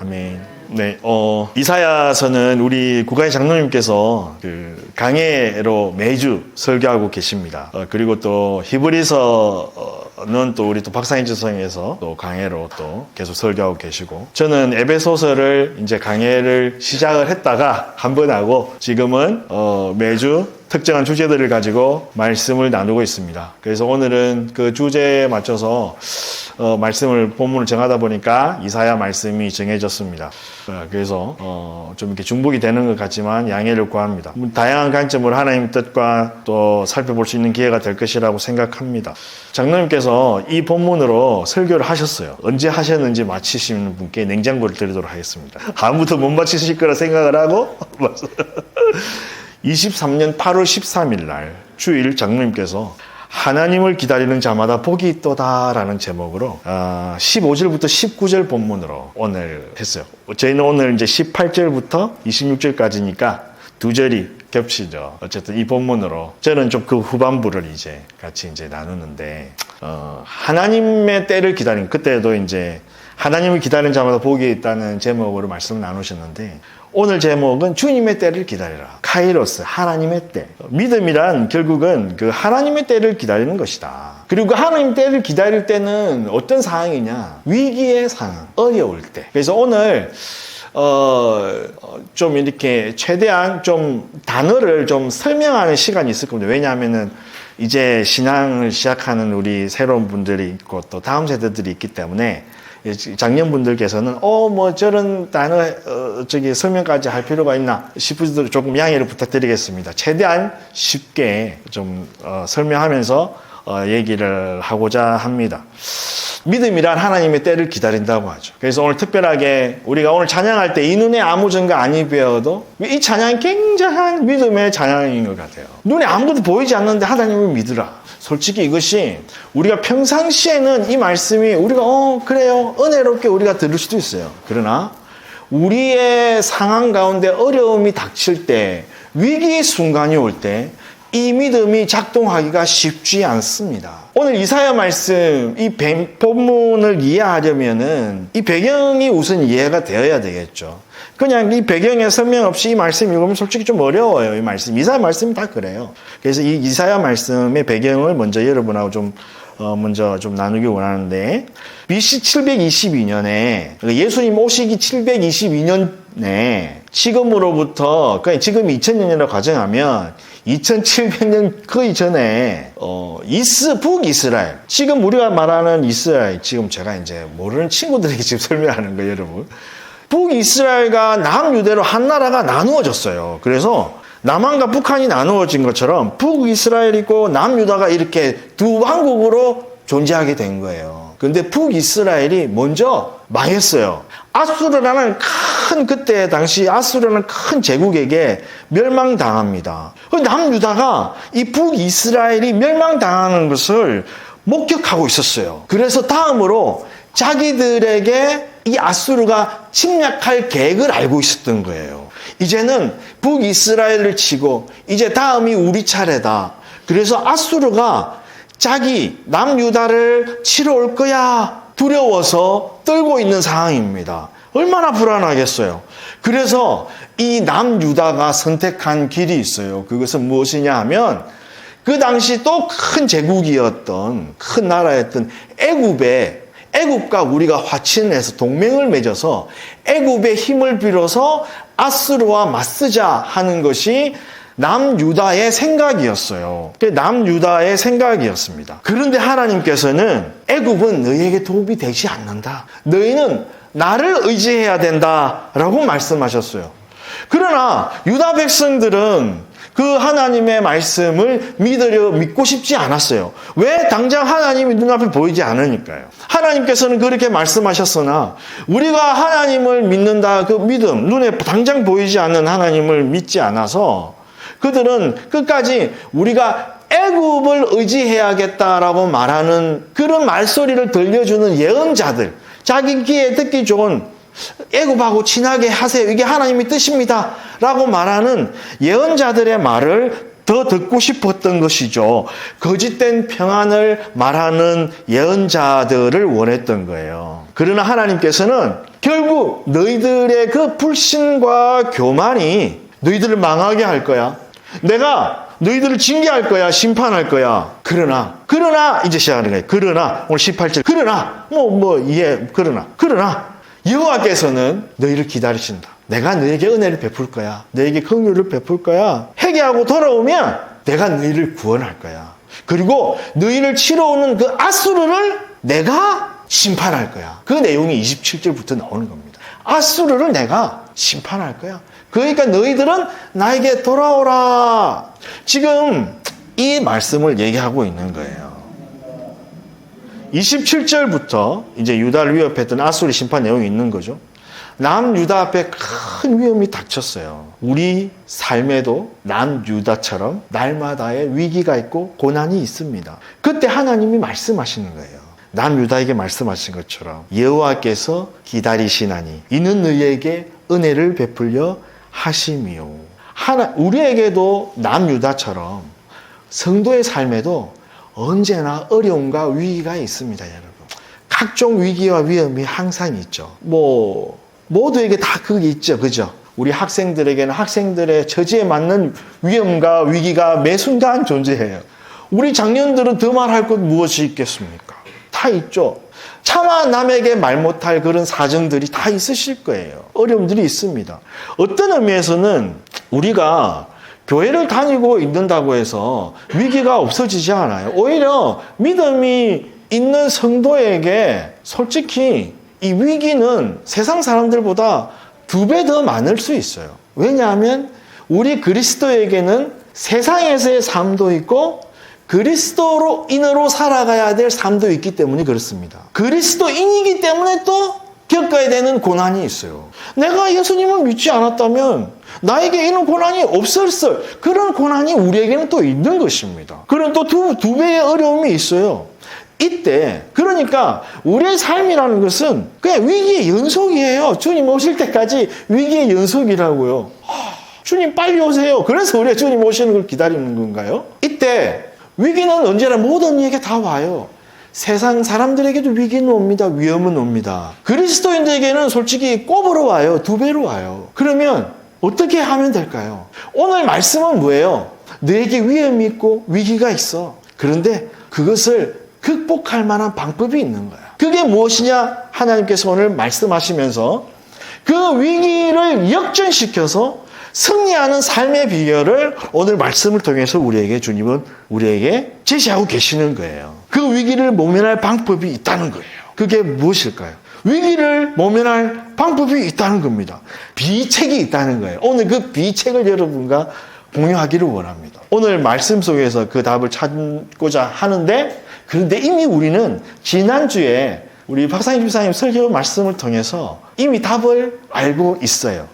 아멘. 네, 이사야서는 우리 국가의 장로님께서 그 강해로 매주 설교하고 계십니다. 그리고 또 히브리서는 또 우리 또 박상희지성에서 또 강해로 또 계속 설교하고 계시고, 저는 에베소서를 이제 강해를 시작을 했다가 한 번 하고 지금은 매주 특정한 주제들을 가지고 말씀을 나누고 있습니다. 그래서 오늘은 그 주제에 맞춰서 본문을 정하다 보니까 이사야 말씀이 정해졌습니다. 그래서 좀 이렇게 중복이 되는 것 같지만 양해를 구합니다. 다양한 관점으로 하나님 뜻과 또 살펴볼 수 있는 기회가 될 것이라고 생각합니다. 장로님께서 이 본문으로 설교를 하셨어요. 언제 하셨는지 맞히시는 분께 냉장고를 드리도록 하겠습니다. 아무도 못 맞히실 거라 생각을 하고 23년 8월 13일 날 주일 장로님께서 하나님을 기다리는 자마다 복이 있도다라는 제목으로 15절부터 19절 본문으로 오늘 했어요. 저희는 오늘 이제 18절부터 26절까지니까 두 절이 겹치죠. 어쨌든 이 본문으로 저는 좀 그 후반부를 이제 같이 이제 나누는데, 하나님의 때를 기다리는, 그때도 이제 하나님을 기다리는 자마다 복이 있다는 제목으로 말씀을 나누셨는데, 오늘 제목은 주님의 때를 기다리라. 카이로스, 하나님의 때. 믿음이란 결국은 그 하나님의 때를 기다리는 것이다. 그리고 그 하나님의 때를 기다릴 때는 어떤 상황이냐? 위기의 상황, 어려울 때. 그래서 오늘 좀 이렇게 최대한 좀 단어를 좀 설명하는 시간이 있을 겁니다. 왜냐하면은 이제 신앙을 시작하는 우리 새로운 분들이 있고 또 다음 세대들이 있기 때문에 장년분들께서는 뭐 저런 단어 설명까지 할 필요가 있나 싶으시도록 조금 양해를 부탁드리겠습니다. 최대한 쉽게 좀 설명하면서 얘기를 하고자 합니다. 믿음이란 하나님의 때를 기다린다고 하죠. 그래서 오늘 특별하게 우리가 오늘 찬양할 때 이 눈에 아무 증거 아니 배워도 이 찬양이 굉장한 믿음의 찬양인 것 같아요. 눈에 아무것도 보이지 않는데 하나님을 믿으라. 솔직히 이것이 우리가 평상시에는 이 말씀이 우리가 그래요 은혜롭게 우리가 들을 수도 있어요. 그러나 우리의 상황 가운데 어려움이 닥칠 때, 위기의 순간이 올 때 이 믿음이 작동하기가 쉽지 않습니다. 오늘 이사야 말씀 이 본문을 이해하려면은 이 배경이 우선 이해가 되어야 되겠죠. 그냥 이 배경에 설명 없이 이 말씀 읽으면 솔직히 좀 어려워요. 이 말씀, 이사야 말씀이 다 그래요. 그래서 이 이사야 말씀의 배경을 먼저 여러분하고 먼저 좀 나누기 원하는데, BC 722년에 예수님 오시기 722년에 지금으로부터, 그러니까 지금이 2000년이라고 가정하면 2700년 거의 전에 북이스라엘, 지금 우리가 말하는 이스라엘, 지금 제가 이제 모르는 친구들에게 지금 설명하는 거예요, 여러분. 북이스라엘과 남유대로 한 나라가 나누어졌어요. 그래서 남한과 북한이 나누어진 것처럼 북이스라엘이고 남유다가 이렇게 두 왕국으로 존재하게 된 거예요. 그런데 북이스라엘이 먼저 망했어요. 아수르라는 그때 당시 아수르라는 큰 제국에게 멸망당합니다. 남유다가 이 북이스라엘이 멸망당하는 것을 목격하고 있었어요. 그래서 다음으로 자기들에게 이 아수르가 침략할 계획을 알고 있었던 거예요. 이제는 북이스라엘을 치고 이제 다음이 우리 차례다. 그래서 아수르가 자기 남유다를 치러 올 거야 두려워서 떨고 있는 상황입니다. 얼마나 불안하겠어요. 그래서 이 남유다가 선택한 길이 있어요. 그것은 무엇이냐 하면 그 당시 또 큰 제국이었던, 큰 나라였던 애굽과 우리가 화친을 해서 동맹을 맺어서 애굽의 힘을 빌어서 아수르와 맞서자 하는 것이 남유다의 생각이었어요. 남유다의 생각이었습니다. 그런데 하나님께서는 애굽은 너희에게 도움이 되지 않는다. 너희는 나를 의지해야 된다라고 말씀하셨어요. 그러나 유다 백성들은 그 하나님의 말씀을 믿고 싶지 않았어요. 왜? 당장 하나님이 눈앞에 보이지 않으니까요. 하나님께서는 그렇게 말씀하셨으나 우리가 하나님을 믿는다, 그 믿음, 눈에 당장 보이지 않는 하나님을 믿지 않아서 그들은 끝까지 우리가 애굽을 의지해야겠다라고 말하는 그런 말소리를 들려주는 예언자들, 자기 귀에 듣기 좋은 애굽하고 친하게 하세요, 이게 하나님의 뜻입니다 라고 말하는 예언자들의 말을 더 듣고 싶었던 것이죠. 거짓된 평안을 말하는 예언자들을 원했던 거예요. 그러나 하나님께서는 결국 너희들의 그 불신과 교만이 너희들을 망하게 할 거야. 내가 너희들을 징계할 거야. 심판할 거야. 그러나 이제 시작하는 거예요. 그러나 오늘 18절 그러나 그러나 여호와께서는 너희를 기다리신다. 내가 너에게 은혜를 베풀 거야. 너에게 긍휼을 베풀 거야. 회개하고 돌아오면 내가 너희를 구원할 거야. 그리고 너희를 치러 오는 그 아수르를 내가 심판할 거야. 그 내용이 27절부터 나오는 겁니다. 아수르를 내가 심판할 거야. 그러니까 너희들은 나에게 돌아오라. 지금 이 말씀을 얘기하고 있는 거예요. 27절부터 이제 유다를 위협했던 아수르 심판 내용이 있는 거죠. 남유다 앞에 큰 위험이 닥쳤어요. 우리 삶에도 남유다처럼 날마다의 위기가 있고 고난이 있습니다. 그때 하나님이 말씀하시는 거예요. 남유다에게 말씀하신 것처럼 여호와께서 기다리시나니 이는 너희에게 은혜를 베풀려 하심이요. 우리에게도 남유다처럼 성도의 삶에도 언제나 어려움과 위기가 있습니다, 여러분. 각종 위기와 위험이 항상 있죠. 모두에게 다 그게 있죠, 그죠? 우리 학생들에게는 학생들의 처지에 맞는 위험과 위기가 매 순간 존재해요. 우리 장년들은 더 말할 것 무엇이 있겠습니까? 다 있죠. 차마 남에게 말 못할 그런 사정들이 다 있으실 거예요. 어려움들이 있습니다. 어떤 의미에서는 우리가 교회를 다니고 있는다고 해서 위기가 없어지지 않아요. 오히려 믿음이 있는 성도에게 솔직히 이 위기는 세상 사람들보다 2배 더 많을 수 있어요. 왜냐하면 우리 그리스도에게는 세상에서의 삶도 있고 그리스도인으로 살아가야 될 삶도 있기 때문에 그렇습니다. 그리스도인이기 때문에 또 겪어야 되는 고난이 있어요. 내가 예수님을 믿지 않았다면 나에게 이런 고난이 없었을 그런 고난이 우리에게는 또 있는 것입니다. 그런 또 두 배의 어려움이 있어요. 이때 그러니까 우리의 삶이라는 것은 그냥 위기의 연속이에요. 주님 오실 때까지 위기의 연속이라고요. 주님 빨리 오세요. 그래서 우리가 주님 오시는 걸 기다리는 건가요? 이때 위기는 언제나 모든 이에게 다 와요. 세상 사람들에게도 위기는 옵니다. 위험은 옵니다. 그리스도인들에게는 솔직히 꼽으러 와요. 2배로 와요. 그러면 어떻게 하면 될까요? 오늘 말씀은 뭐예요? 너에게 위험이 있고 위기가 있어. 그런데 그것을 극복할 만한 방법이 있는 거야. 그게 무엇이냐? 하나님께서 오늘 말씀하시면서 그 위기를 역전시켜서 승리하는 삶의 비결을 오늘 말씀을 통해서 주님은 우리에게 제시하고 계시는 거예요. 그 위기를 모면할 방법이 있다는 거예요. 그게 무엇일까요? 위기를 모면할 방법이 있다는 겁니다. 비책이 있다는 거예요. 오늘 그 비책을 여러분과 공유하기를 원합니다. 오늘 말씀 속에서 그 답을 찾고자 하는데 그런데 이미 우리는 지난주에 우리 박상희 집사님 설교 말씀을 통해서 이미 답을 알고 있어요.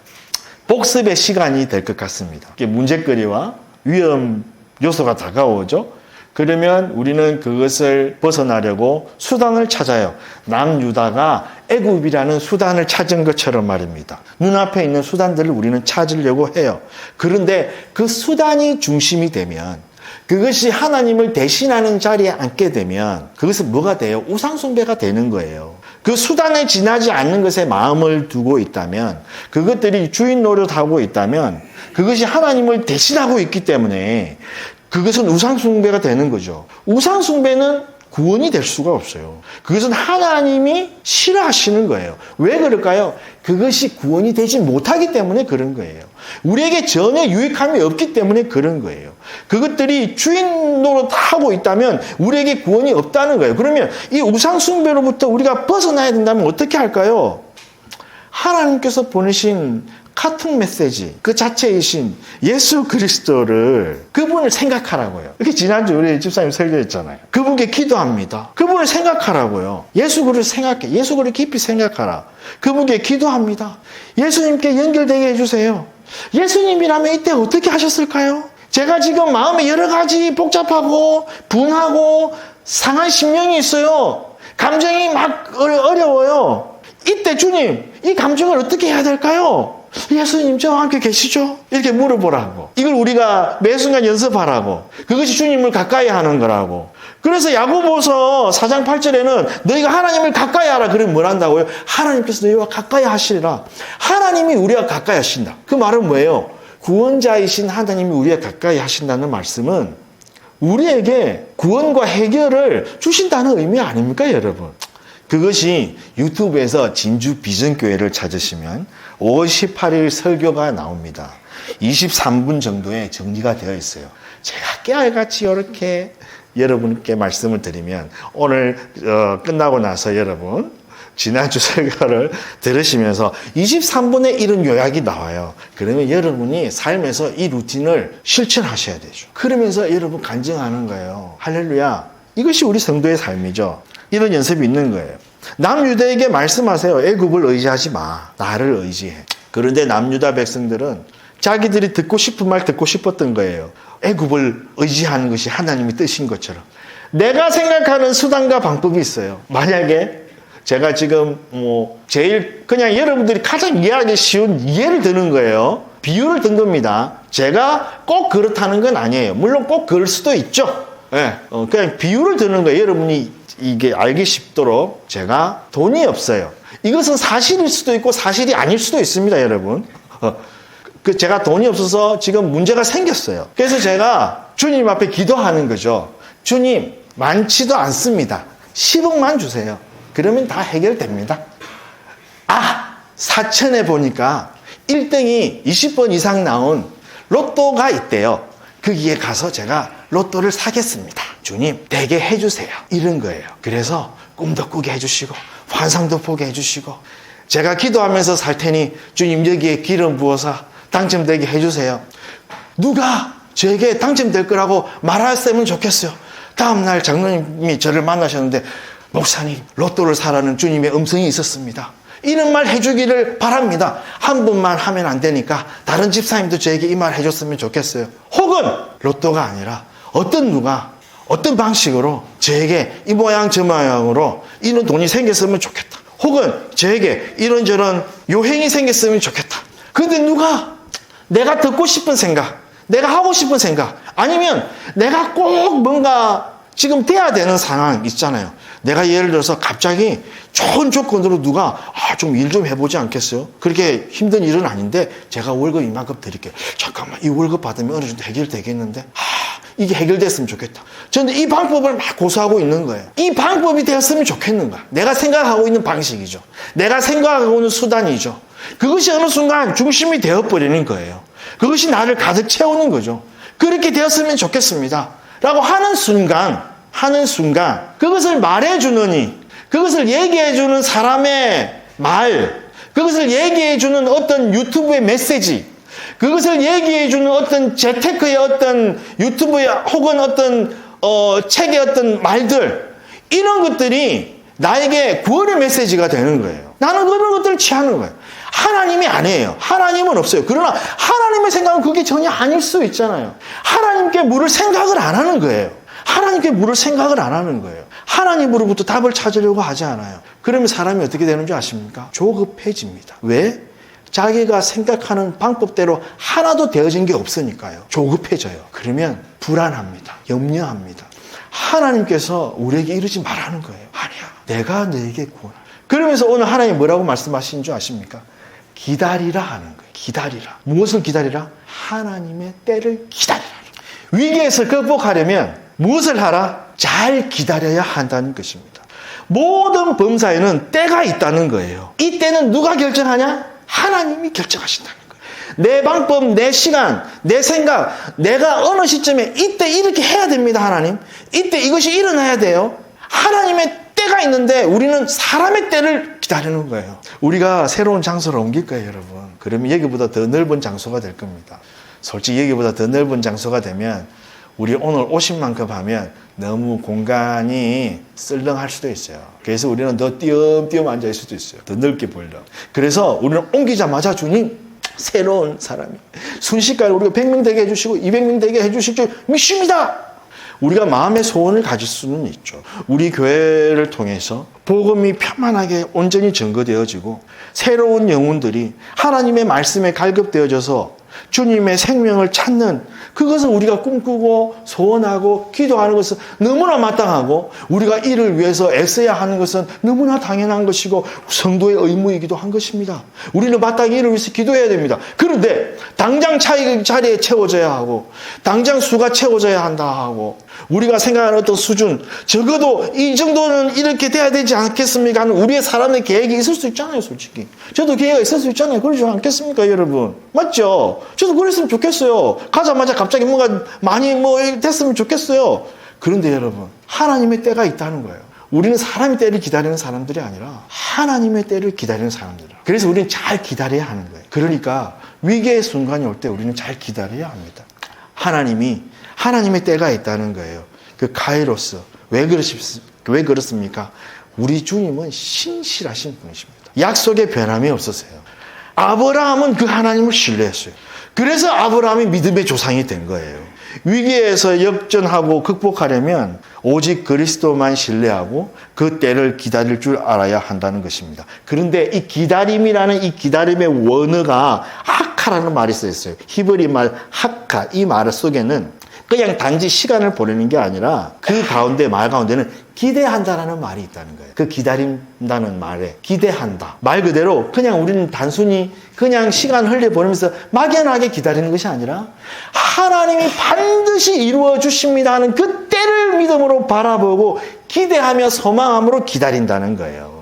복습의 시간이 될 것 같습니다. 문제거리와 위험 요소가 다가오죠. 그러면 우리는 그것을 벗어나려고 수단을 찾아요. 남유다가 애굽이라는 수단을 찾은 것처럼 말입니다. 눈앞에 있는 수단들을 우리는 찾으려고 해요. 그런데 그 수단이 중심이 되면 그것이 하나님을 대신하는 자리에 앉게 되면 그것은 뭐가 돼요? 우상숭배가 되는 거예요. 그 수단에 지나지 않는 것에 마음을 두고 있다면 그것들이 주인 노릇하고 있다면 그것이 하나님을 대신하고 있기 때문에 그것은 우상숭배가 되는 거죠. 우상숭배는 구원이 될 수가 없어요. 그것은 하나님이 싫어하시는 거예요. 왜 그럴까요? 그것이 구원이 되지 못하기 때문에 그런 거예요. 우리에게 전혀 유익함이 없기 때문에 그런 거예요. 그것들이 주인 노릇하고 있다면 우리에게 구원이 없다는 거예요. 그러면 이 우상숭배로부터 우리가 벗어나야 된다면 어떻게 할까요? 하나님께서 보내신 카톡 메시지 그 자체이신 예수 그리스도를 그분을 생각하라고요. 이렇게 지난주 우리 집사님 설교했잖아요. 그분께 기도합니다. 그분을 생각하라고요. 예수 그리스도 생각해. 예수 그리스도 깊이 생각하라. 그분께 기도합니다. 예수님께 연결되게 해주세요. 예수님이라면 이때 어떻게 하셨을까요? 제가 지금 마음에 여러 가지 복잡하고 분하고 상한 심령이 있어요. 감정이 막 어려워요. 이때 주님 이 감정을 어떻게 해야 될까요? 예수님 저와 함께 계시죠? 이렇게 물어보라고. 이걸 우리가 매 순간 연습하라고. 그것이 주님을 가까이 하는 거라고. 그래서 야고보서 4장 8절에는 너희가 하나님을 가까이 하라. 그러면 뭘 한다고요? 하나님께서 너희와 가까이 하시리라. 하나님이 우리와 가까이 하신다. 그 말은 뭐예요? 구원자이신 하나님이 우리와 가까이 하신다는 말씀은 우리에게 구원과 해결을 주신다는 의미 아닙니까, 여러분? 그것이 유튜브에서 진주 비전교회를 찾으시면 5월 18일 설교가 나옵니다. 23분 정도에 정리가 되어 있어요. 제가 깨알같이 이렇게 여러분께 말씀을 드리면 오늘 끝나고 나서 여러분 지난주 설교를 들으시면서 23분에 이런 요약이 나와요. 그러면 여러분이 삶에서 이 루틴을 실천하셔야 되죠. 그러면서 여러분 간증하는 거예요. 할렐루야. 이것이 우리 성도의 삶이죠. 이런 연습이 있는 거예요. 남유다에게 말씀하세요. 애굽을 의지하지 마. 나를 의지해. 그런데 남유다 백성들은 자기들이 듣고 싶은 말 듣고 싶었던 거예요. 애굽을 의지하는 것이 하나님의 뜻인 것처럼. 내가 생각하는 수단과 방법이 있어요. 만약에 제가 지금 제일 그냥 여러분들이 가장 이해하기 쉬운 이해를 드는 거예요. 비유를 든 겁니다. 제가 꼭 그렇다는 건 아니에요. 물론 꼭 그럴 수도 있죠. 네, 그냥 비유를 드는 거예요. 여러분이 이게 알기 쉽도록. 제가 돈이 없어요. 이것은 사실일 수도 있고 사실이 아닐 수도 있습니다, 여러분. 제가 돈이 없어서 지금 문제가 생겼어요. 그래서 제가 주님 앞에 기도하는 거죠. 주님, 많지도 않습니다. 10억만 주세요. 그러면 다 해결됩니다. 사천에 보니까 1등이 20번 이상 나온 로또가 있대요. 거기에 가서 제가 로또를 사겠습니다. 주님, 되게 해주세요. 이런 거예요. 그래서 꿈도 꾸게 해주시고 환상도 보게 해주시고 제가 기도하면서 살 테니 주님 여기에 기름 부어서 당첨되게 해주세요. 누가 저에게 당첨될 거라고 말했으면 좋겠어요. 다음날 장로님이 저를 만나셨는데 목사님, 로또를 사라는 주님의 음성이 있었습니다. 이런 말 해주기를 바랍니다. 한 번만 하면 안 되니까 다른 집사님도 저에게 이 말 해줬으면 좋겠어요. 혹은 로또가 아니라 어떤 누가 어떤 방식으로 저에게 이 모양 저 모양으로 이런 돈이 생겼으면 좋겠다. 혹은 저에게 이런저런 요행이 생겼으면 좋겠다. 근데 누가 내가 듣고 싶은 생각, 내가 하고 싶은 생각, 아니면 내가 꼭 뭔가 지금 돼야 되는 상황 있잖아요. 내가 예를 들어서 갑자기 좋은 조건으로 누가 좀 일 좀 해보지 않겠어요? 그렇게 힘든 일은 아닌데 제가 월급 이만큼 드릴게요. 잠깐만, 이 월급 받으면 어느 정도 해결되겠는데 이게 해결됐으면 좋겠다. 저는 이 방법을 막 고수하고 있는 거예요. 이 방법이 되었으면 좋겠는가? 내가 생각하고 있는 방식이죠. 내가 생각하고 있는 수단이죠. 그것이 어느 순간 중심이 되어버리는 거예요. 그것이 나를 가득 채우는 거죠. 그렇게 되었으면 좋겠습니다. 라고 하는 순간 그것을 말해주느니, 그것을 얘기해주는 사람의 말, 그것을 얘기해주는 어떤 유튜브의 메시지, 그것을 얘기해주는 어떤 재테크의 어떤 유튜브의 혹은 어떤 책의 어떤 말들, 이런 것들이 나에게 구원의 메시지가 되는 거예요. 나는 그런 것들을 취하는 거예요. 하나님이 아니에요. 하나님은 없어요. 그러나 하나님의 생각은 그게 전혀 아닐 수 있잖아요. 하나님께 물을 생각을 안 하는 거예요. 하나님께 물을 생각을 안 하는 거예요. 하나님으로부터 답을 찾으려고 하지 않아요. 그러면 사람이 어떻게 되는 줄 아십니까? 조급해집니다. 왜? 자기가 생각하는 방법대로 하나도 되어진 게 없으니까요. 조급해져요. 그러면 불안합니다. 염려합니다. 하나님께서 우리에게 이러지 말라는 거예요. 아니야. 내가 너에게 구원할. 그러면서 오늘 하나님 뭐라고 말씀하시는 줄 아십니까? 기다리라 하는 거예요. 기다리라. 무엇을 기다리라? 하나님의 때를 기다리라. 위기에서 극복하려면 무엇을 하라? 잘 기다려야 한다는 것입니다. 모든 범사에는 때가 있다는 거예요. 이 때는 누가 결정하냐? 하나님이 결정하신다는 거예요. 내 방법, 내 시간, 내 생각, 내가 어느 시점에 이때 이렇게 해야 됩니다, 하나님. 이때 이것이 일어나야 돼요. 하나님의 때가 있는데 우리는 사람의 때를 기다리는 거예요. 우리가 새로운 장소로 옮길 거예요, 여러분. 그러면 여기보다 더 넓은 장소가 될 겁니다. 솔직히 여기보다 더 넓은 장소가 되면 우리 오늘 오신 만큼 하면 너무 공간이 썰렁할 수도 있어요. 그래서 우리는 더 띄엄띄엄 앉아있을 수도 있어요. 더 넓게 보이려고. 그래서 우리는 옮기자마자 주님, 새로운 사람이 순식간에 우리가 100명 되게 해주시고 200명 되게 해주실 줄 믿습니다. 우리가 마음의 소원을 가질 수는 있죠. 우리 교회를 통해서 복음이 편만하게 온전히 증거되어지고 새로운 영혼들이 하나님의 말씀에 갈급되어져서 주님의 생명을 찾는 그것은 우리가 꿈꾸고 소원하고 기도하는 것은 너무나 마땅하고 우리가 이를 위해서 애써야 하는 것은 너무나 당연한 것이고 성도의 의무이기도 한 것입니다. 우리는 마땅히 이를 위해서 기도해야 됩니다. 그런데 당장 자리에 채워져야 하고 당장 수가 채워져야 한다 하고 우리가 생각하는 어떤 수준 적어도 이 정도는 이렇게 돼야 되지 않겠습니까 하는 우리의 사람의 계획이 있을 수 있잖아요. 솔직히 저도 계획이 있을 수 있잖아요. 그러지 않겠습니까 여러분? 맞죠? 저도 그랬으면 좋겠어요. 가자마자 갑자기 뭔가 많이 됐으면 좋겠어요. 그런데 여러분 하나님의 때가 있다는 거예요. 우리는 사람의 때를 기다리는 사람들이 아니라 하나님의 때를 기다리는 사람들이에요. 그래서 우리는 잘 기다려야 하는 거예요. 그러니까 위기의 순간이 올 때 우리는 잘 기다려야 합니다. 하나님의 때가 있다는 거예요. 그 카이로스. 왜 그렇습니까? 우리 주님은 신실하신 분이십니다. 약속에 변함이 없었어요. 아브라함은 그 하나님을 신뢰했어요. 그래서 아브라함이 믿음의 조상이 된 거예요. 위기에서 역전하고 극복하려면 오직 그리스도만 신뢰하고 그 때를 기다릴 줄 알아야 한다는 것입니다. 그런데 이 기다림이라는 이 기다림의 원어가 하카라는 말이 써있어요. 히브리 말 하카, 이 말 속에는 그냥 단지 시간을 보내는 게 아니라 그 가운데 말 가운데는 기대한다라는 말이 있다는 거예요. 그 기다린다는 말에 기대한다. 말 그대로 그냥 우리는 단순히 그냥 시간 흘려보내면서 막연하게 기다리는 것이 아니라 하나님이 반드시 이루어 주십니다 하는 그 때를 믿음으로 바라보고 기대하며 소망함으로 기다린다는 거예요.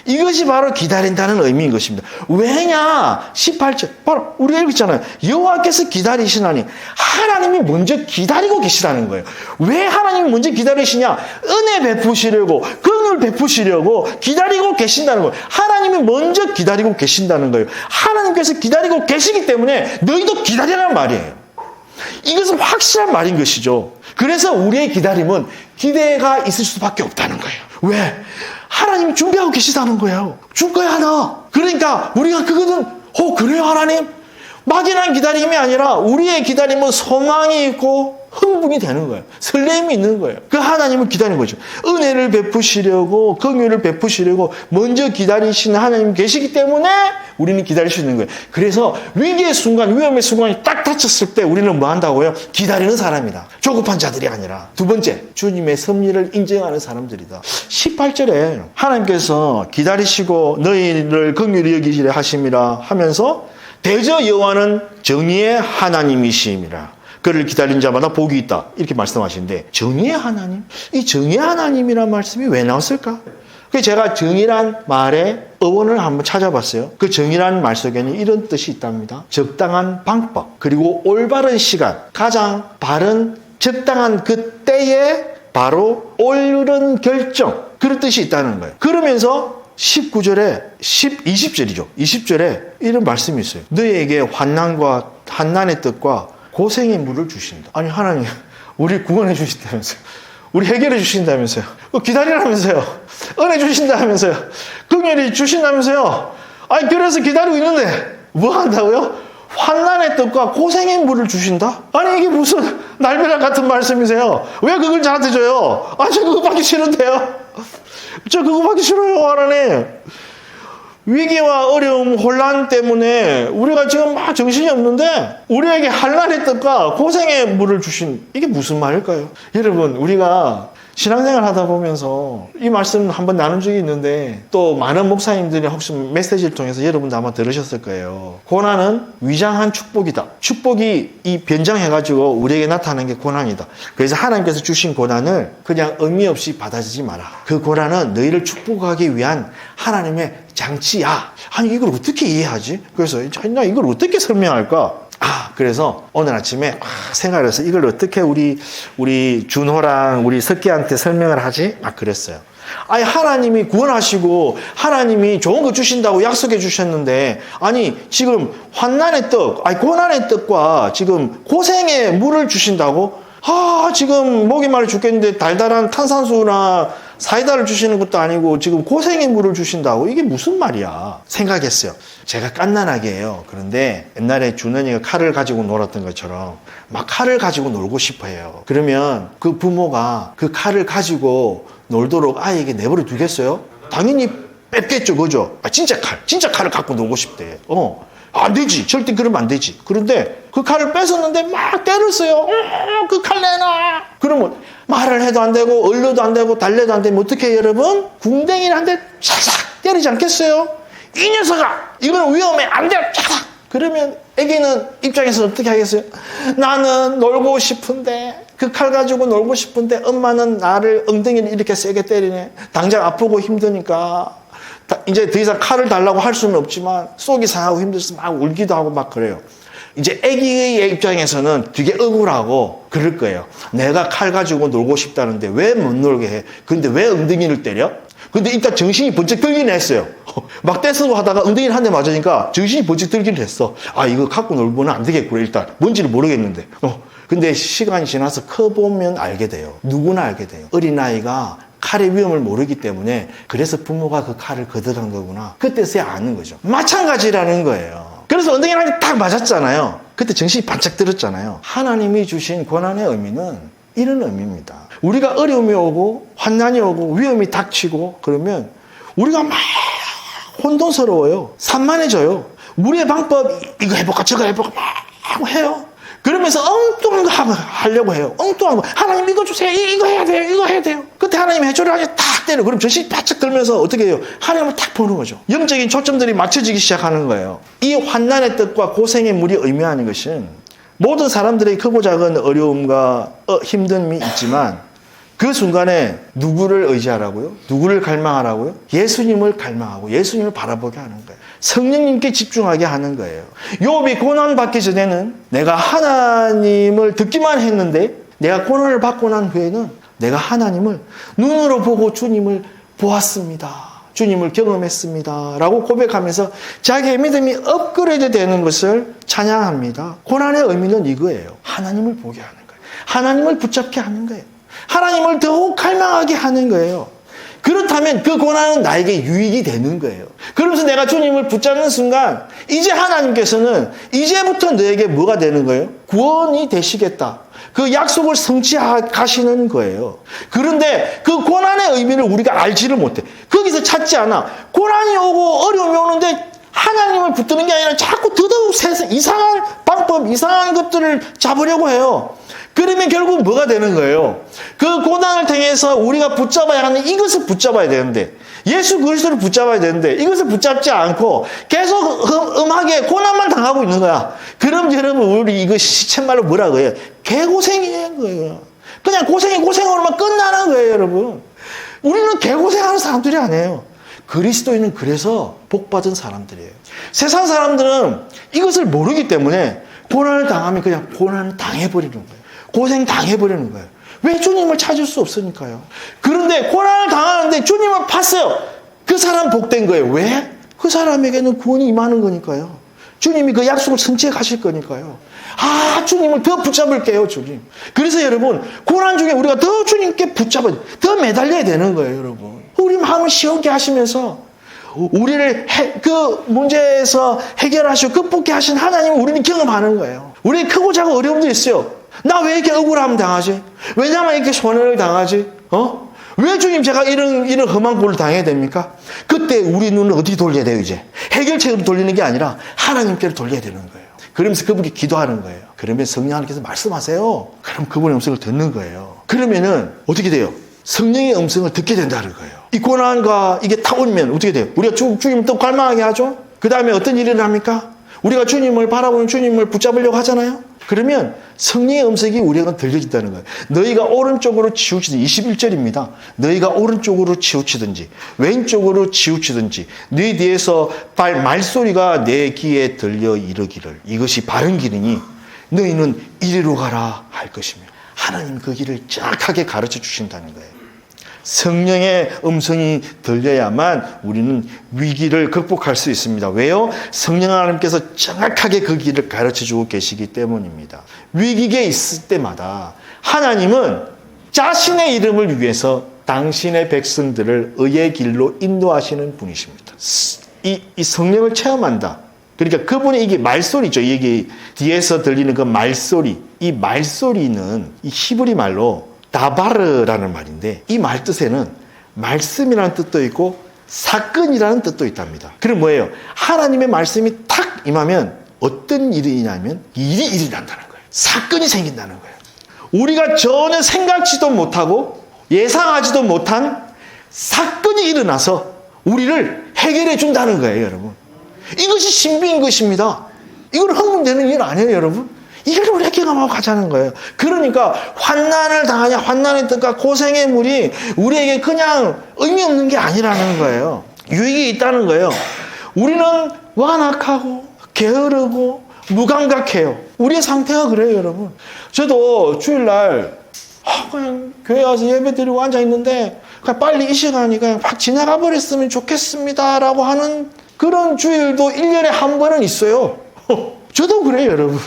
이것이 바로 기다린다는 의미인 것입니다. 왜냐? 18절 바로 우리가 읽었잖아요. 여호와께서 기다리시나니 하나님이 먼저 기다리고 계시다는 거예요. 왜 하나님이 먼저 기다리시냐? 은혜 베푸시려고 긍휼 베푸시려고 기다리고 계신다는 거예요. 하나님이 먼저 기다리고 계신다는 거예요. 하나님께서 기다리고 계시기 때문에 너희도 기다리라는 말이에요. 이것은 확실한 말인 것이죠. 그래서 우리의 기다림은 기대가 있을 수밖에 없다는 거예요. 왜? 하나님이 준비하고 계시다는 거예요. 줄 거야 하나. 그러니까 우리가 그거는 그래요 하나님? 막연한 기다림이 아니라 우리의 기다림은 소망이 있고 흥분이 되는 거예요. 설렘이 있는 거예요. 그 하나님을 기다리는 거죠. 은혜를 베푸시려고 긍휼을 베푸시려고 먼저 기다리시는 하나님이 계시기 때문에 우리는 기다릴 수 있는 거예요. 그래서 위기의 순간, 위험의 순간이 딱 닥쳤을 때 우리는 뭐 한다고요? 기다리는 사람이다. 조급한 자들이 아니라. 두 번째, 주님의 섭리를 인정하는 사람들이다. 18절에 하나님께서 기다리시고 너희를 긍휼히 여기시려 하심이라 하면서 대저 여호와는 정의의 하나님이심이라. 그를 기다린 자마다 복이 있다. 이렇게 말씀하시는데 정의의 하나님? 이 정의의 하나님이라는 말씀이 왜 나왔을까? 그래서 제가 정의란 말의 어원을 한번 찾아봤어요. 그 정의라는 말 속에는 이런 뜻이 있답니다. 적당한 방법, 그리고 올바른 시간, 가장 바른 적당한 그 때에 바로 옳은 결정, 그런 뜻이 있다는 거예요. 그러면서 19절에 20절이죠. 20절에 이런 말씀이 있어요. 너희에게 환난의 뜻과 고생의 물을 주신다. 아니 하나님 우리 구원해 주신다면서요. 우리 해결해 주신다면서요. 기다리라면서요. 은혜 주신다면서요. 긍휼히 주신다면서요. 아니 그래서 기다리고 있는데 뭐 한다고요? 환난의 뜻과 고생의 물을 주신다? 아니 이게 무슨 날벼락 같은 말씀이세요? 왜 그걸 저한테 줘요? 저 그거 받기 싫은데요. 저 그거 받기 싫어요 하나님. 위기와 어려움, 혼란 때문에 우리가 지금 막 정신이 없는데 우리에게 환난의 뜻과 고생의 물을 주신 이게 무슨 말일까요? 여러분 우리가 신앙생활 하다 보면서 이 말씀 한번 나눈 적이 있는데 또 많은 목사님들이 혹시 메시지를 통해서 여러분도 아마 들으셨을 거예요. 고난은 위장한 축복이다. 축복이 이 변장해가지고 우리에게 나타나는 게 고난이다. 그래서 하나님께서 주신 고난을 그냥 의미 없이 받아들이지 마라. 그 고난은 너희를 축복하기 위한 하나님의 장치야. 아니 이걸 어떻게 이해하지? 그래서 나 이걸 어떻게 설명할까? 그래서 오늘 아침에 생각해서 이걸 어떻게 우리 준호랑 우리 석기한테 설명을 하지? 그랬어요. 아니 하나님이 구원하시고 하나님이 좋은 거 주신다고 약속해 주셨는데 아니 지금 환난의 뜻, 고난의 뜻과 지금 고생의 물을 주신다고? 지금 목이 마르 죽겠는데 달달한 탄산수나 사이다를 주시는 것도 아니고 지금 고생의 물을 주신다고? 이게 무슨 말이야? 생각했어요. 제가 깐난하게 해요. 그런데 옛날에 준원이가 칼을 가지고 놀았던 것처럼 막 칼을 가지고 놀고 싶어 해요. 그러면 그 부모가 그 칼을 가지고 놀도록 아이에게 내버려 두겠어요? 당연히 뺏겠죠, 그죠? 진짜 칼을 갖고 놀고 싶대. 안 되지. 절대 그러면 안 되지. 그런데 그 칼을 뺏었는데 막 때렸어요. 그 칼 내놔. 그러면 말을 해도 안 되고 얼려도 안 되고 달래도 안 되면 어떻게 해요, 여러분? 궁뎅이를 한 대 샥샥 때리지 않겠어요? 이 녀석아, 이건 위험해, 안 돼, 샥샥. 그러면 애기는 입장에서 어떻게 하겠어요? 나는 놀고 싶은데, 그 칼 가지고 놀고 싶은데 엄마는 나를 엉덩이를 이렇게 세게 때리네. 당장 아프고 힘드니까 이제 더 이상 칼을 달라고 할 수는 없지만 속이 상하고 힘들어서 막 울기도 하고 막 그래요. 이제 애기의 입장에서는 되게 억울하고 그럴 거예요. 내가 칼 가지고 놀고 싶다는데 왜 못 놀게 해? 근데 왜 엉덩이를 때려? 근데 일단 정신이 번쩍 들긴 했어요. 막 떼쓰고 하다가 엉덩이를 한 대 맞으니까 정신이 번쩍 들긴 했어. 아, 이거 갖고 놀고는 안 되겠구나, 일단. 뭔지를 모르겠는데. 근데 시간이 지나서 커보면 알게 돼요. 누구나 알게 돼요. 어린아이가 칼의 위험을 모르기 때문에 그래서 부모가 그 칼을 걷어간 거구나. 그때서야 아는 거죠. 마찬가지라는 거예요. 그래서 엉덩이를 한 대 딱 맞았잖아요. 그때 정신이 반짝 들었잖아요. 하나님이 주신 고난의 의미는 이런 의미입니다. 우리가 어려움이 오고 환난이 오고 위험이 닥치고 그러면 우리가 막 혼돈스러워요. 산만해져요. 우리의 방법 이거 해볼까 저거 해볼까 막 해요. 그러면서 엉뚱한 거 하려고 해요. 엉뚱한 거. 하나님 이거 주세요. 이거 해야 돼요. 이거 해야 돼요. 그때 하나님 해줘라 하니 탁 때려. 그럼 정신이 바짝 들면서 어떻게 해요? 하나님을 탁 보는 거죠. 영적인 초점들이 맞춰지기 시작하는 거예요. 이 환난의 뜻과 고생의 물이 의미하는 것은 모든 사람들의 크고 작은 어려움과 힘듦이 있지만 그 순간에 누구를 의지하라고요? 누구를 갈망하라고요? 예수님을 갈망하고 예수님을 바라보게 하는 거예요. 성령님께 집중하게 하는 거예요. 욥이 고난받기 전에는 내가 하나님을 듣기만 했는데 내가 고난을 받고 난 후에는 내가 하나님을 눈으로 보고 주님을 보았습니다. 주님을 경험했습니다. 라고 고백하면서 자기의 믿음이 업그레이드 되는 것을 찬양합니다. 고난의 의미는 이거예요. 하나님을 보게 하는 거예요. 하나님을 붙잡게 하는 거예요. 하나님을 더욱 갈망하게 하는 거예요. 그렇다면 그 고난은 나에게 유익이 되는 거예요. 그러면서 내가 주님을 붙잡는 순간 이제 하나님께서는 이제부터 너에게 뭐가 되는 거예요? 구원이 되시겠다. 그 약속을 성취하시는 거예요. 그런데 그 고난의 의미를 우리가 알지를 못해. 거기서 찾지 않아. 고난이 오고 어려움이 오는데 하나님을 붙드는 게 아니라 자꾸 더더욱 세상 이상한 방법, 이상한 것들을 잡으려고 해요. 그러면 결국 뭐가 되는 거예요? 그 고난을 통해서 우리가 붙잡아야 하는 이것을 붙잡아야 되는데 예수 그리스도를 붙잡아야 되는데 이것을 붙잡지 않고 계속 음하게 고난만 당하고 있는 거야. 그럼 여러분 우리 이거 시쳇말로 뭐라고 해요? 개고생인 거예요. 그냥 고생으로만 끝나는 거예요, 여러분. 우리는 개고생하는 사람들이 아니에요. 그리스도인은 그래서 복받은 사람들이에요. 세상 사람들은 이것을 모르기 때문에 고난을 당하면 그냥 고난을 당해버리는 거예요. 고생 당해버리는 거예요. 왜 주님을 찾을 수 없으니까요. 그런데 고난을 당하는데 주님을 봤어요. 그 사람 복된 거예요. 왜? 그 사람에게는 구원이 임하는 거니까요. 주님이 그 약속을 성취해 가실 거니까요. 아, 주님을 더 붙잡을게요, 주님. 그래서 여러분, 고난 중에 우리가 더 주님께 붙잡아야, 더 매달려야 되는 거예요, 여러분. 우리 마음을 시원케 하시면서 우리를 그 문제에서 해결하시고 극복케 하신 하나님을 우리는 경험하는 거예요. 우리 크고 작은 어려움도 있어요. 나 왜 이렇게 억울함 당하지? 왜냐면 이렇게 손해를 당하지? 왜 주님 제가 이런 험한 꼴을 당해야 됩니까? 그때 우리 눈을 어떻게 돌려야 돼요, 이제? 해결책으로 돌리는 게 아니라 하나님께로 돌려야 되는 거예요. 그러면서 그분이 기도하는 거예요. 그러면 성령 하나님께서 말씀하세요. 그럼 그분의 음성을 듣는 거예요. 그러면은 어떻게 돼요? 성령의 음성을 듣게 된다는 거예요. 이 고난과 이게 탁 오면 어떻게 돼요? 우리가 주님을 또 갈망하게 하죠? 그 다음에 어떤 일이 일어납니까? 우리가 주님을 바라보는 주님을 붙잡으려고 하잖아요? 그러면 성령의 음성이 우리에게 들려진다는 거예요. 너희가 오른쪽으로 치우치든지 21절입니다. 너희가 오른쪽으로 치우치든지 왼쪽으로 치우치든지 너희 뒤에서 말소리가 내 귀에 들려 이르기를 이것이 바른 길이니 너희는 이리로 가라 할 것이며 하나님 그 길을 정확하게 가르쳐 주신다는 거예요. 성령의 음성이 들려야만 우리는 위기를 극복할 수 있습니다. 왜요? 성령 하나님께서 정확하게 그 길을 가르쳐주고 계시기 때문입니다. 위기에 있을 때마다 하나님은 자신의 이름을 위해서 당신의 백성들을 의의 길로 인도하시는 분이십니다. 이 성령을 체험한다. 그러니까 그분의 이게 말소리죠. 이게 뒤에서 들리는 그 말소리. 이 말소리는 이 히브리 말로 다바르라는 말인데 이 말 뜻에는 말씀이라는 뜻도 있고 사건이라는 뜻도 있답니다. 그럼 뭐예요? 하나님의 말씀이 탁 임하면 어떤 일이냐면 일이 일어난다는 거예요. 사건이 생긴다는 거예요. 우리가 전혀 생각지도 못하고 예상하지도 못한 사건이 일어나서 우리를 해결해 준다는 거예요, 여러분. 이것이 신비인 것입니다. 이건 흥분되는 일 아니에요, 여러분. 이걸 우리가 경험하고 가자는 거예요. 그러니까 환난을 당하냐, 환난의 뜻과 고생의 물이 우리에게 그냥 의미 없는 게 아니라는 거예요. 유익이 있다는 거예요. 우리는 완악하고 게으르고 무감각해요. 우리의 상태가 그래요, 여러분. 저도 주일날 그냥 교회 와서 예배 드리고 앉아있는데 그냥 빨리 이 시간이 그냥 확 지나가 버렸으면 좋겠습니다 라고 하는 그런 주일도 1년에 한 번은 있어요. 저도 그래요, 여러분.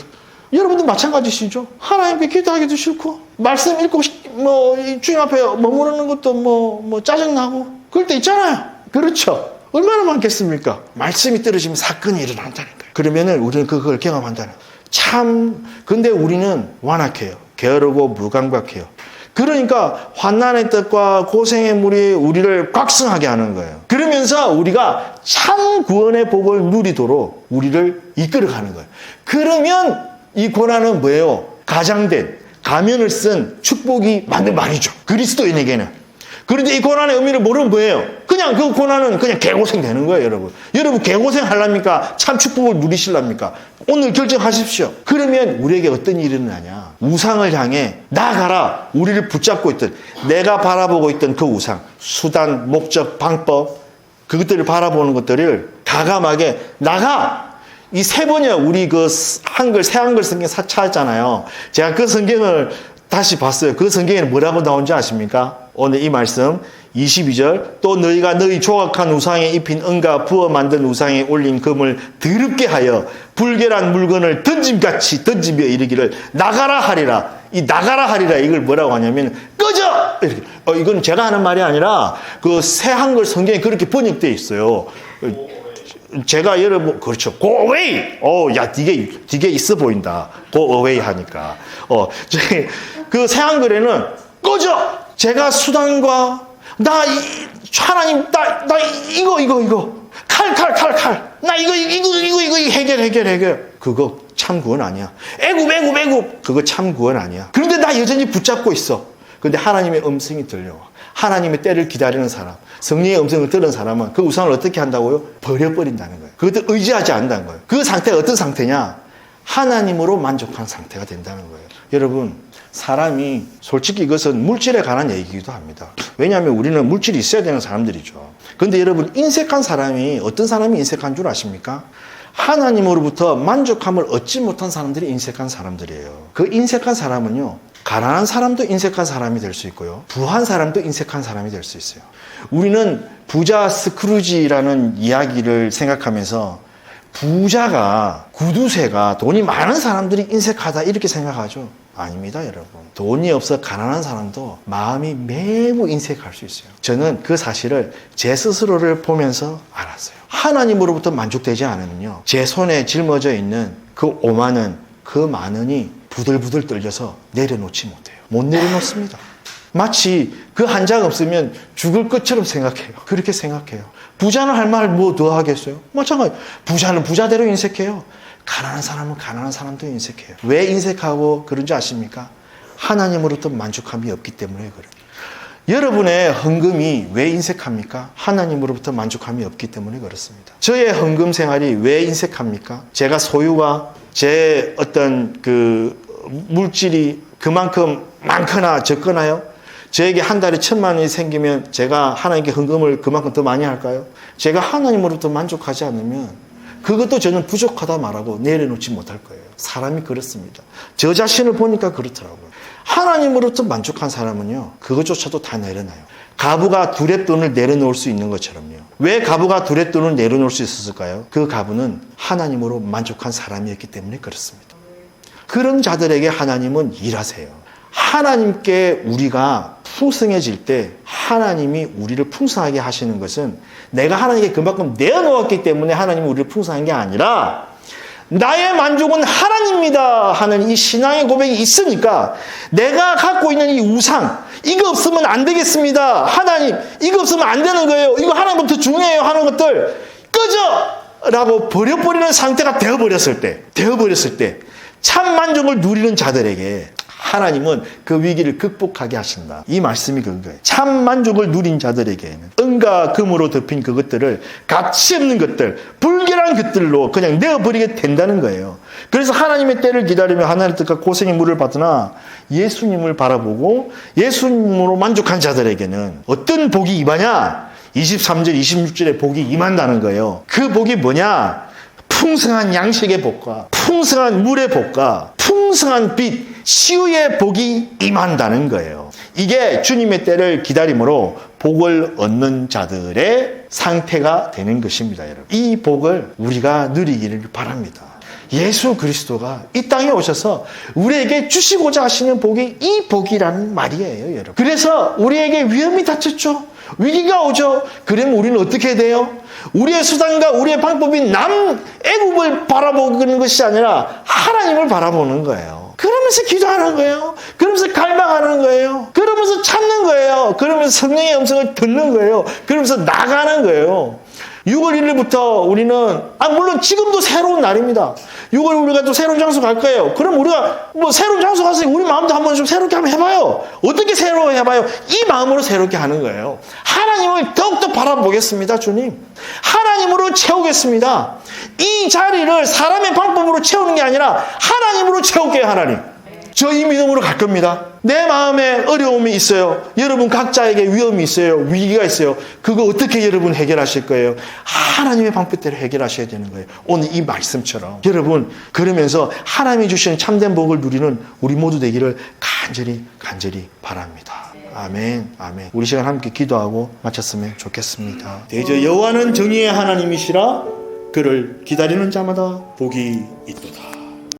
여러분도 마찬가지시죠? 하나님께 기도하기도 싫고 말씀 읽고 주님 앞에 머무르는 것도 짜증나고 그럴 때 있잖아요. 그렇죠? 얼마나 많겠습니까? 말씀이 떨어지면 사건이 일어난다는 거예요. 그러면은 우리는 그걸 경험한다는 거예요. 근데 우리는 완악해요. 게으르고 무감각해요. 그러니까 환난의 뜻과 고생의 물이 우리를 곽승하게 하는 거예요. 그러면서 우리가 참 구원의 복을 누리도록 우리를 이끌어가는 거예요. 그러면 이 고난은 뭐예요? 가장된 가면을 쓴 축복이 맞는 말이죠. 그리스도인에게는. 그런데 이 고난의 의미를 모르면 뭐예요? 그냥 그 고난은 그냥 개고생 되는 거예요, 여러분. 여러분 개고생 하랍니까? 참 축복을 누리실랍니까? 오늘 결정하십시오. 그러면 우리에게 어떤 일이 일어나냐? 우상을 향해 나아가라. 우리를 붙잡고 있던 내가 바라보고 있던 그 우상, 수단, 목적, 방법 그것들을 바라보는 것들을 가감하게 나가! 이 세 번이야 우리 그 새 한글 성경 찾았잖아요. 제가 그 성경을 다시 봤어요. 그 성경에는 뭐라고 나온지 아십니까? 오늘 이 말씀 22절 또 너희가 너희 조각한 우상에 입힌 은과 부어 만든 우상에 올린 금을 더럽게 하여 불결한 물건을 던짐같이 던지며 이르기를 나가라 하리라. 이 나가라 하리라 이걸 뭐라고 하냐면 꺼져! 이렇게. 이건 제가 하는 말이 아니라 그 새 한글 성경에 그렇게 번역되어 있어요. 제가 여러분 그렇죠. Go away. 야 되게 있어 보인다. Go away 하니까. 그 새 한글에는 꺼져. 제가 수단과 하나님 나 이거 칼 나 이거 해결. 그거 참 구원 아니야. 애굽 그거 참 구원 아니야. 그런데 나 여전히 붙잡고 있어. 근데 하나님의 음성이 들려와. 하나님의 때를 기다리는 사람, 성령의 음성을 들은 사람은 그 우상을 어떻게 한다고요? 버려버린다는 거예요. 그것도 의지하지 않는다는 거예요. 그 상태가 어떤 상태냐? 하나님으로 만족한 상태가 된다는 거예요. 여러분, 사람이 솔직히 이것은 물질에 관한 얘기이기도 합니다. 왜냐하면 우리는 물질이 있어야 되는 사람들이죠. 그런데 여러분, 인색한 사람이 어떤 사람이 인색한 줄 아십니까? 하나님으로부터 만족함을 얻지 못한 사람들이 인색한 사람들이에요. 그 인색한 사람은요, 가난한 사람도 인색한 사람이 될 수 있고요. 부한 사람도 인색한 사람이 될 수 있어요. 우리는 부자 스크루지라는 이야기를 생각하면서 부자가, 구두쇠가 돈이 많은 사람들이 인색하다 이렇게 생각하죠. 아닙니다, 여러분. 돈이 없어 가난한 사람도 마음이 매우 인색할 수 있어요. 저는 그 사실을 제 스스로를 보면서 알았어요. 하나님으로부터 만족되지 않으면요, 제 손에 짊어져 있는 그 5만 원, 그 만 원이 부들부들 떨려서 내려놓지 못해요. 못 내려놓습니다. 마치 그 한 장 없으면 죽을 것처럼 생각해요. 그렇게 생각해요. 부자는 할 말 뭐 더 하겠어요? 마찬가지. 부자는 부자대로 인색해요. 가난한 사람은 가난한 사람도 인색해요. 왜 인색하고 그런지 아십니까? 하나님으로부터 만족함이 없기 때문에 그래요. 여러분의 헌금이 왜 인색합니까? 하나님으로부터 만족함이 없기 때문에 그렇습니다. 저의 헌금 생활이 왜 인색합니까? 제가 소유가 제 어떤 그 물질이 그만큼 많거나 적거나요? 저에게 한 달에 1,000만 원이 생기면 제가 하나님께 헌금을 그만큼 더 많이 할까요? 제가 하나님으로부터 만족하지 않으면 그것도 저는 부족하다 말하고 내려놓지 못할 거예요. 사람이 그렇습니다. 저 자신을 보니까 그렇더라고요. 하나님으로부터 만족한 사람은요, 그것조차도 다 내려놔요. 가부가 두랫돈을 내려놓을 수 있는 것처럼요. 왜 가부가 두랫돈을 내려놓을 수 있었을까요? 그 가부는 하나님으로 만족한 사람이었기 때문에 그렇습니다. 그런 자들에게 하나님은 일하세요. 하나님께 우리가 풍성해질 때 하나님이 우리를 풍성하게 하시는 것은 내가 하나님께 그만큼 내어놓았기 때문에 하나님이 우리를 풍성한 게 아니라 나의 만족은 하나님입니다 하는 이 신앙의 고백이 있으니까 내가 갖고 있는 이 우상, 이거 없으면 안 되겠습니다. 하나님, 이거 없으면 안 되는 거예요. 이거 하나님부터 중요해요 하는 것들 꺼져! 라고 버려버리는 상태가 되어버렸을 때 참 만족을 누리는 자들에게 하나님은 그 위기를 극복하게 하신다. 이 말씀이 그거예요. 참 만족을 누린 자들에게는 은과 금으로 덮인 그것들을, 가치 없는 것들, 불결한 것들로 그냥 내어버리게 된다는 거예요. 그래서 하나님의 때를 기다리며 하나님의 뜻과 고생의 물을 받으나 예수님을 바라보고 예수님으로 만족한 자들에게는 어떤 복이 임하냐? 23절, 26절에 복이 임한다는 거예요. 그 복이 뭐냐? 풍성한 양식의 복과 풍성한 물의 복과 풍성한 빛, 시우의 복이 임한다는 거예요. 이게 주님의 때를 기다림으로 복을 얻는 자들의 상태가 되는 것입니다, 여러분. 이 복을 우리가 누리기를 바랍니다. 예수 그리스도가 이 땅에 오셔서 우리에게 주시고자 하시는 복이 이 복이라는 말이에요, 여러분. 그래서 우리에게 위험이 닥쳤죠. 위기가 오죠. 그러면 우리는 어떻게 돼요? 우리의 수단과 우리의 방법이 애굽을 바라보는 것이 아니라 하나님을 바라보는 거예요. 그러면서 기도하는 거예요. 그러면서 갈망하는 거예요. 그러면서 찾는 거예요. 그러면서 성령의 음성을 듣는 거예요. 그러면서 나가는 거예요. 6월 1일부터 우리는, 물론 지금도 새로운 날입니다. 6월 우리가 또 새로운 장소 갈 거예요. 그럼 우리가 새로운 장소 가서 우리 마음도 한번 좀 새롭게 한번 해봐요. 어떻게 새로 해봐요? 이 마음으로 새롭게 하는 거예요. 하나님을 더욱더 바라보겠습니다, 주님. 하나님으로 채우겠습니다. 이 자리를 사람의 방법으로 채우는 게 아니라 하나님으로 채울게요, 하나님. 저 이 믿음으로 갈 겁니다. 내 마음에 어려움이 있어요. 여러분 각자에게 위험이 있어요. 위기가 있어요. 그거 어떻게 여러분 해결하실 거예요? 하나님의 방법대로 해결하셔야 되는 거예요. 오늘 이 말씀처럼. 여러분 그러면서 하나님이 주시는 참된 복을 누리는 우리 모두 되기를 간절히 바랍니다. 아멘, 아멘. 우리 시간 함께 기도하고 마쳤으면 좋겠습니다. 대저 여호와는 정의의 하나님이시라. 그를 기다리는 자마다 복이 있도다.